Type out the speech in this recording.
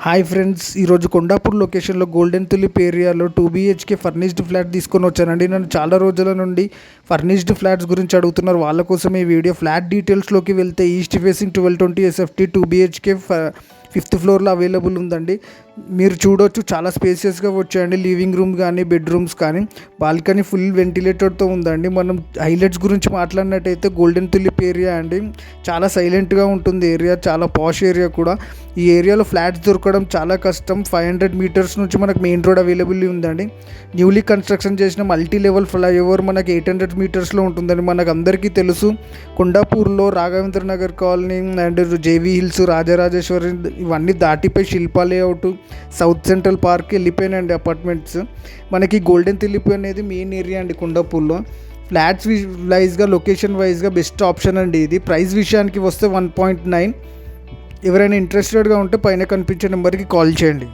Hi friends, ఈరోజు కొండాపూర్ లొకేషన్లో golden tulip ఏరియాలో 2 BHK ఫర్నిష్డ్ ఫ్లాట్ తీసుకొని వచ్చానండి. నన్ను చాలా రోజుల నుండి ఫర్నిష్డ్ ఫ్లాట్స్ గురించి అడుగుతున్నారు. వాళ్ళ కోసం ఈ వీడియో. ఫ్లాట్ డీటెయిల్స్లోకి వెళ్తే east facing 1220 SFT 2 BHK 5th ఫ్లోర్లో అవైలబుల్ ఉందండి. మీరు చూడొచ్చు, చాలా స్పేసియస్గా వచ్చాయండి. లివింగ్ రూమ్ కానీ బెడ్రూమ్స్ కానీ, బాల్కనీ ఫుల్ వెంటిలేటర్తో ఉందండి. మనం హైలైట్స్ గురించి మాట్లాడినట్టయితే గోల్డెన్ తులిప్ ఏరియా అండి. చాలా సైలెంట్గా ఉంటుంది ఏరియా, చాలా పాష్ ఏరియా కూడా. ఈ ఏరియాలో ఫ్లాట్స్ దొరకడం చాలా కష్టం. 500 మీటర్స్ నుంచి మనకు మెయిన్ రోడ్ అవైలబుల్ ఉందండి. న్యూలీ కన్స్ట్రక్షన్ చేసిన మల్టీ లెవెల్ ఫ్లైఓవర్ మనకి 800 మీటర్స్లో ఉంటుందండి. మనకు అందరికీ తెలుసు, కొండాపూర్లో Raghavendra Nagar colony and JV Hills, Rajarajeshwari ఇవన్నీ దాటిపోయి Shilpa layout, South Central Park వెళ్ళిపోయినండి అపార్ట్మెంట్స్. మనకి గోల్డెన్ తులిప్ అనేది మెయిన్ ఏరియా అండి కొండాపూర్లో. ఫ్లాట్స్ వైజ్గా, లొకేషన్ వైజ్గా బెస్ట్ ఆప్షన్ అండి ఇది. ప్రైస్ విషయానికి వస్తే 1.9. ఎవరైనా ఇంట్రెస్టెడ్గా ఉంటే పైన కనిపించే నెంబర్కి కాల్ చేయండి.